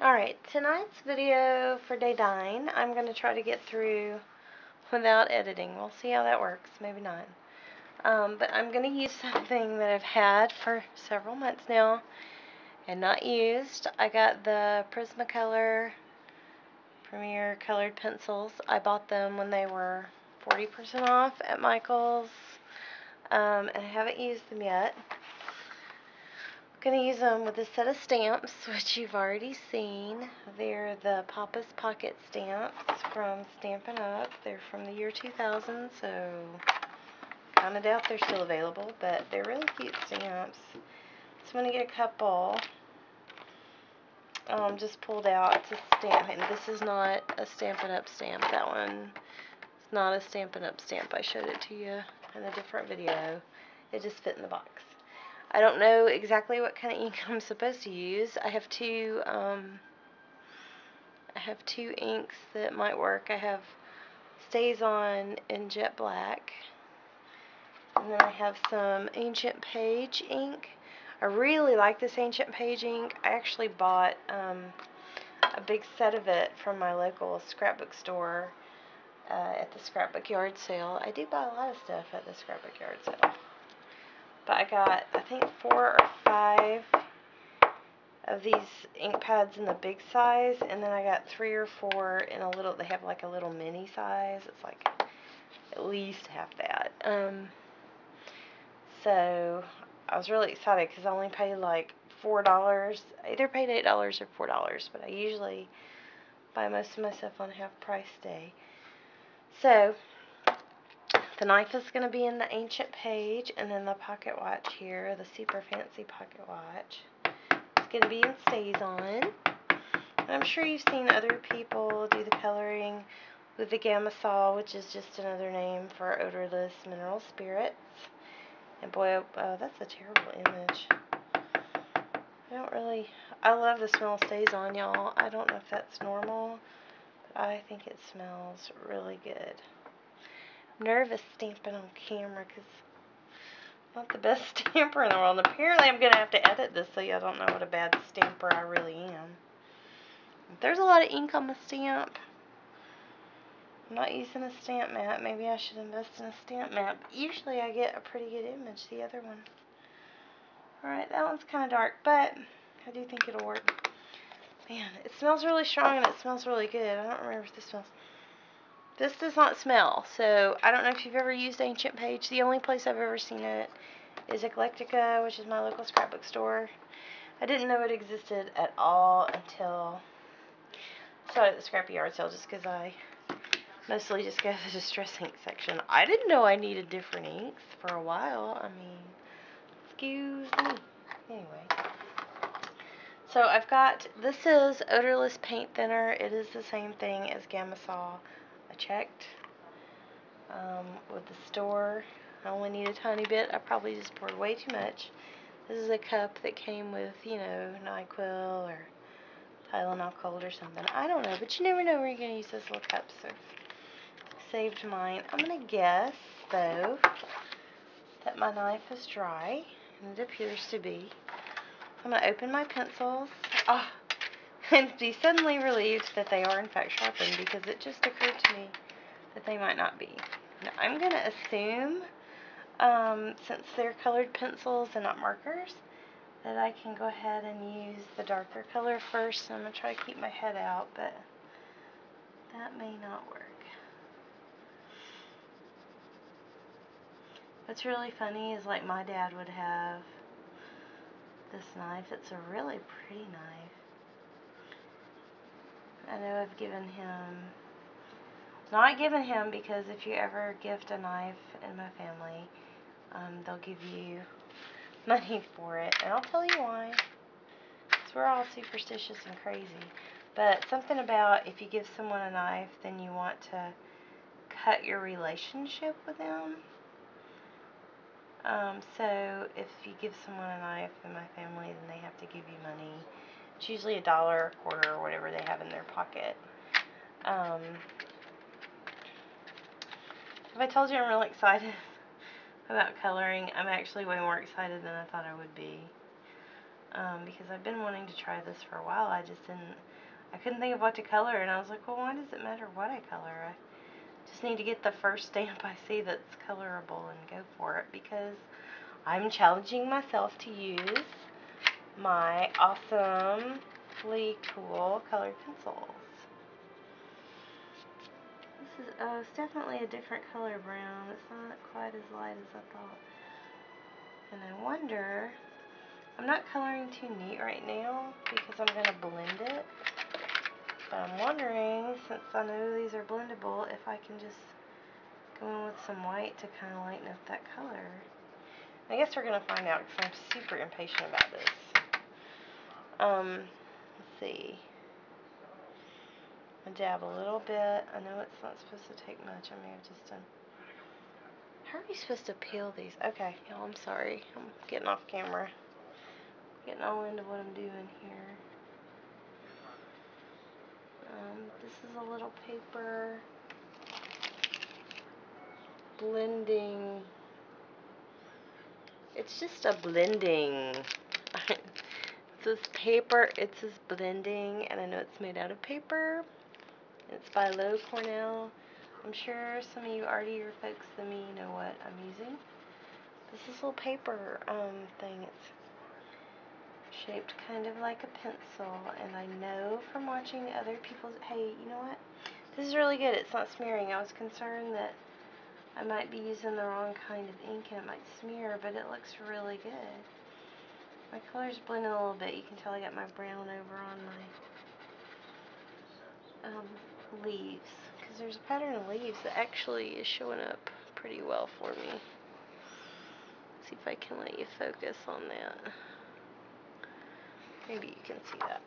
Alright, tonight's video for day 9, I'm going to try to get through without editing. We'll see how that works, maybe not. But I'm going to use something that I've had for several months now and not used. I got the Prismacolor Premier Colored Pencils. I bought them when they were 40% off at Michael's, and I haven't used them yet. I'm going to use them with a set of stamps, which you've already seen. They're the Papa's Pocket stamps from Stampin' Up. They're from the year 2000, so kind of doubt they're still available, but they're really cute stamps. So I'm going to get a couple just pulled out to stamp, and this is not a Stampin' Up stamp. That one is not a Stampin' Up stamp. I showed it to you in a different video. It just fit in the box. I don't know exactly what kind of ink I'm supposed to use. I have two inks that might work. I have StazOn in Jet Black, and then I have some Ancient Page ink. I really like this Ancient Page ink. I actually bought a big set of it from my local scrapbook store at the scrapbook yard sale. I do buy a lot of stuff at the scrapbook yard sale. But I got, I think, 4 or 5 of these ink pads in the big size, and then I got 3 or 4 in a little, they have like a little mini size. It's like at least half that. So I was really excited because I only paid like $4. I either paid $8 or $4, but I usually buy most of my stuff on half price day. So the knife is going to be in the Ancient Page, and then the pocket watch here, the super fancy pocket watch, it's going to be in StazOn. I'm sure you've seen other people do the coloring with the Gamsol, which is just another name for odorless mineral spirits. And boy, oh, that's a terrible image. I love the smell of StazOn, y'all. I don't know if that's normal, but I think it smells really good. I'm nervous stamping on camera because I'm not the best stamper in the world. And apparently I'm going to have to edit this so y'all don't know what a bad stamper I really am. If there's a lot of ink on the stamp, I'm not using a stamp mat. Maybe I should invest in a stamp mat. But usually I get a pretty good image. The other one. Alright, that one's kind of dark, but I do think it'll work. Man, it smells really strong and it smells really good. I don't remember if this smells. This does not smell, so I don't know if you've ever used Ancient Page. The only place I've ever seen it is Eclectica, which is my local scrapbook store. I didn't know it existed at all until I saw it at the scrapy yard sale, just because I mostly just go to the distress ink section. I didn't know I needed different inks for a while. I mean, excuse me. Anyway. So I've got, this is odorless paint thinner. It is the same thing as Gamsol. I checked with the store. I only need a tiny bit. I probably just poured way too much. This is a cup that came with, you know, NyQuil or Tylenol Cold or something. I don't know, but you never know where you're going to use this little cup, so saved mine. I'm going to guess, though, that my knife is dry, and it appears to be. I'm going to open my pencils. And be suddenly relieved that they are in fact sharpened, because it just occurred to me that they might not be. Now I'm going to assume, since they're colored pencils and not markers, that I can go ahead and use the darker color first. I'm going to try to keep my head out, but that may not work. What's really funny is, like, my dad would have this knife. It's a really pretty knife. I know I've given him, not given him, because if you ever gift a knife in my family, they'll give you money for it, and I'll tell you why. Because we're all superstitious and crazy. But something about, if you give someone a knife, then you want to cut your relationship with them. So if you give someone a knife in my family, then they have to give you money. It's usually $1, a quarter, or whatever they have in their pocket. Have I told you I'm really excited about coloring? I'm actually way more excited than I thought I would be. because I've been wanting to try this for a while. I couldn't think of what to color, and I was like, well, why does it matter what I color? I just need to get the first stamp I see that's colorable and go for it, because I'm challenging myself to use my awesomely cool colored pencils. This is, oh, it's definitely a different color brown. It's not quite as light as I thought. And I wonder, I'm not coloring too neat right now because I'm going to blend it. But I'm wondering, since I know these are blendable, if I can just go in with some white to kind of lighten up that color. I guess we're going to find out because I'm super impatient about this. Let's see. I dab a little bit. I know it's not supposed to take much. I may have just done. How are you supposed to peel these? Okay, y'all, I'm sorry. I'm getting off camera. Getting all into what I'm doing here. This is a little paper blending. It's just a blending. This paper, it says blending, and I know it's made out of paper. It's by Low Cornell. I'm sure some of you artier folks than me know what I'm using. This is a little paper thing. It's shaped kind of like a pencil, and I know from watching other people's. Hey, you know what? This is really good. It's not smearing. I was concerned that I might be using the wrong kind of ink and it might smear, but it looks really good. My color's blending a little bit. You can tell I got my brown over on my leaves, because there's a pattern of leaves that actually is showing up pretty well for me. See if I can let you focus on that. Maybe you can see that.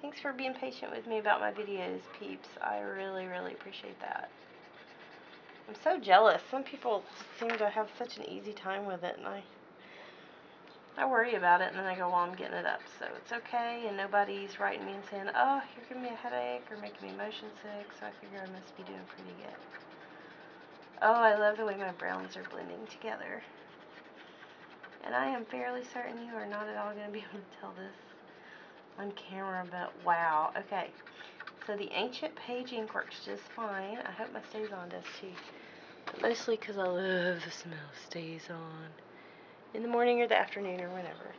Thanks for being patient with me about my videos, peeps. I really, really appreciate that. I'm so jealous. Some people seem to have such an easy time with it, and I worry about it, and then I go, well, I'm getting it up, so it's okay, and nobody's writing me and saying, oh, you're giving me a headache or making me motion sick, so I figure I must be doing pretty good. Oh, I love the way my browns are blending together. And I am fairly certain you are not at all going to be able to tell this on camera, but wow. Okay, so the Ancient Page ink works just fine. I hope my Stays On does too. But mostly because I love the smell of Stays On. In the morning or the afternoon or whenever.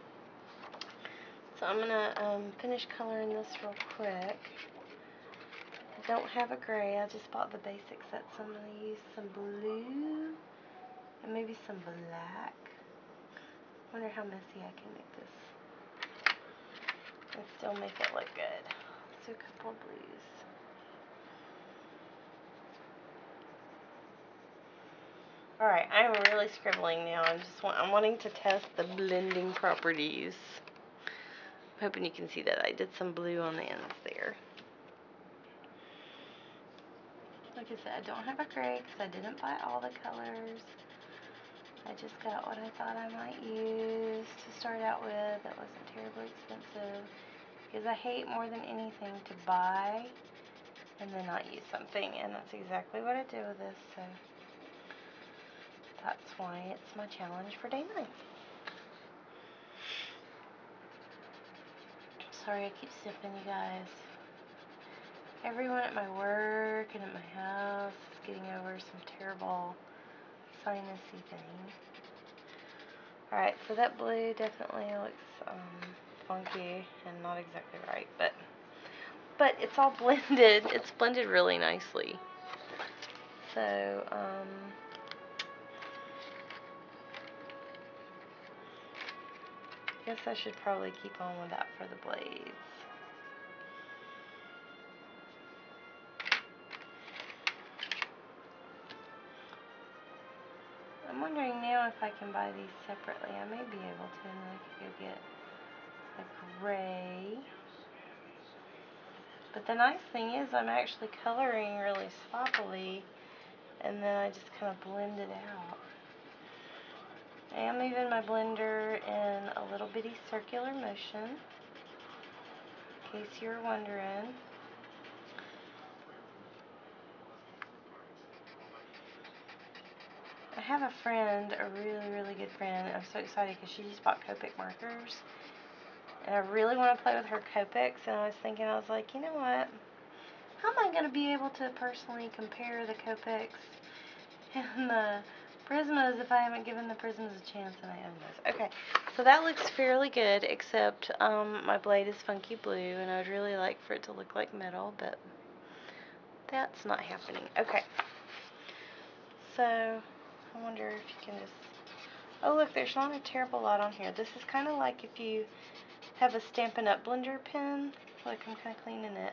So I'm going to finish coloring this real quick. I don't have a gray. I just bought the basic set, so I'm going to use some blue and maybe some black. I wonder how messy I can make this and still make it look good. Let's do a couple of blues. Alright, I'm really scribbling now. I'm wanting to test the blending properties. I'm hoping you can see that I did some blue on the ends there. Like I said, I don't have a gray because I didn't buy all the colors. I just got what I thought I might use to start out with that wasn't terribly expensive. Because I hate more than anything to buy and then not use something. And that's exactly what I did with this. So that's why it's my challenge for day 9. Sorry, I keep sniffing, you guys. Everyone at my work and at my house is getting over some terrible sinusy thing. Alright, so that blue definitely looks funky and not exactly right, but it's all blended. It's blended really nicely. So, I guess I should probably keep on with that for the blades. I'm wondering now if I can buy these separately. I may be able to, and then I could go get a gray. But the nice thing is I'm actually coloring really sloppily, and then I just kind of blend it out. I am moving my blender in a little bitty circular motion, in case you're wondering. I have a friend, a really, really good friend, and I'm so excited because she just bought Copic markers. And I really want to play with her Copics, and I was like, you know what? How am I going to be able to personally compare the Copics and the Prismas if I haven't given the Prismas a chance and I own those? Okay, so that looks fairly good, except my blade is funky blue, and I would really like for it to look like metal, but that's not happening. Okay, so I wonder if you can just... Oh, look, there's not a terrible lot on here. This is kind of like if you have a Stampin' Up! Blender pen. Look, I'm kind of cleaning it.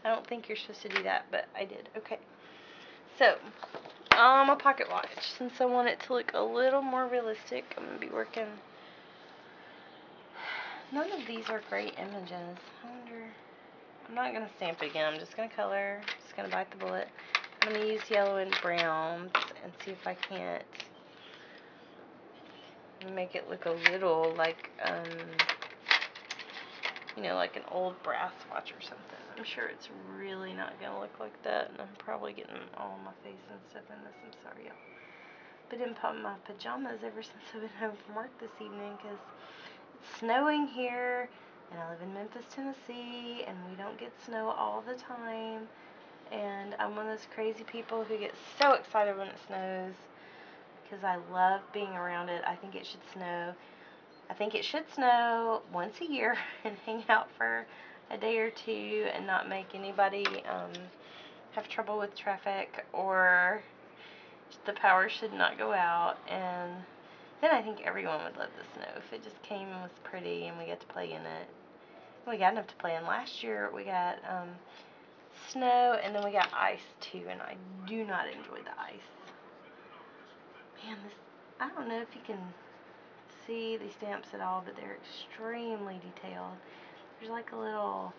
I don't think you're supposed to do that, but I did. Okay. So, a pocket watch. Since I want it to look a little more realistic, I'm going to be working... None of these are great images. I wonder... I'm not going to stamp it again. I'm just going to color. Just going to bite the bullet. I'm going to use yellow and browns and see if I can't make it look a little like, you know, like an old brass watch or something. I'm sure it's really not going to look like that, and I'm probably getting all my face and stuff in this. I'm sorry, y'all. Been in my pajamas ever since I've been home from work this evening because it's snowing here, and I live in Memphis, Tennessee, and we don't get snow all the time, and I'm one of those crazy people who get so excited when it snows because I love being around it. I think it should snow. I think it should snow once a year and hang out for a day or two and not make anybody have trouble with traffic, or the power should not go out, and then I think everyone would love the snow if it just came and was pretty and we got to play in it. We got enough to play in. Last year we got snow, and then we got ice too, and I do not enjoy the ice. Man, this, I don't know if you can see these stamps at all, but they're extremely detailed. There's like a little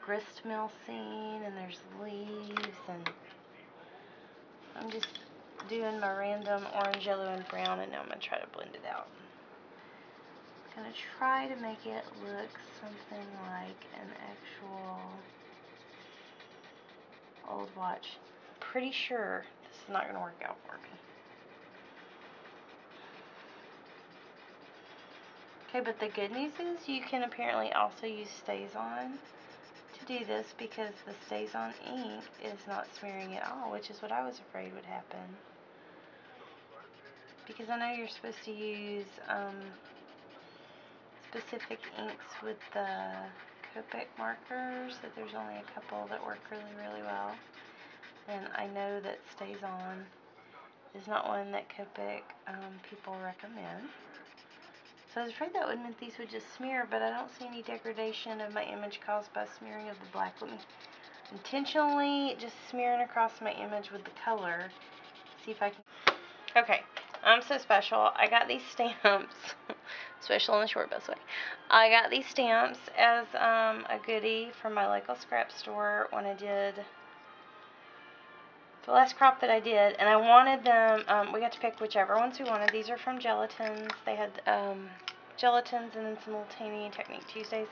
grist mill scene, and there's leaves, and I'm just doing my random orange, yellow, and brown, and now I'm going to try to blend it out. I'm going to try to make it look something like an actual old watch. Pretty sure this is not going to work out for me. Okay, but the good news is you can apparently also use StazOn to do this, because the StazOn ink is not smearing at all, which is what I was afraid would happen. Because I know you're supposed to use specific inks with the Copic markers, that there's only a couple that work really, really well. And I know that StazOn is not one that Copic people recommend. So I was afraid that would mean these would just smear, but I don't see any degradation of my image caused by smearing of the black. Let me intentionally just smearing across my image with the color. See if I can. Okay, I'm so special. I got these stamps. Special in the short best way. I got these stamps as a goodie from my local scrap store when I did the last crop that I did, and I wanted them, we got to pick whichever ones we wanted. These are from Gelatins. They had Gelatins and then some little tiny Technique Tuesdays.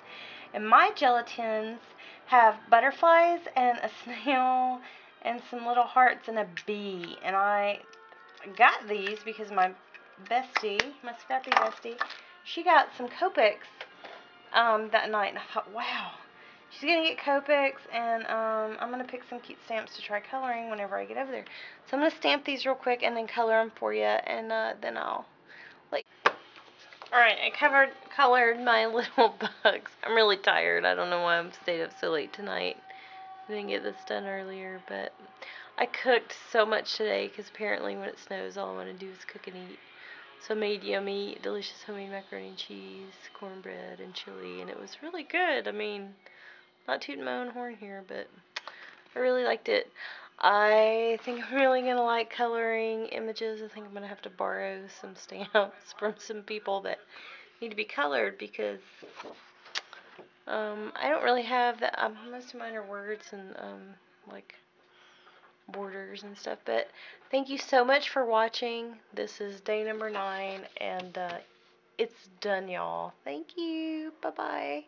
And my Gelatins have butterflies and a snail and some little hearts and a bee. And I got these because my bestie, my scrappy bestie, she got some Copics that night, and I thought, wow, she's going to get Copics, and I'm going to pick some cute stamps to try coloring whenever I get over there. So I'm going to stamp these real quick and then color them for you, and then I'll let you. Alright, I colored my little bugs. I'm really tired. I don't know why I've stayed up so late tonight. I didn't get this done earlier, but I cooked so much today because apparently when it snows all I want to do is cook and eat. So I made yummy, delicious homemade macaroni and cheese, cornbread, and chili, and it was really good. I mean, not tooting my own horn here, but I really liked it. I think I'm really going to like coloring images. I think I'm going to have to borrow some stamps from some people that need to be colored, because I don't really have that. Most of mine are words and like borders and stuff. But thank you so much for watching. This is day number 9, and it's done, y'all. Thank you. Bye-bye.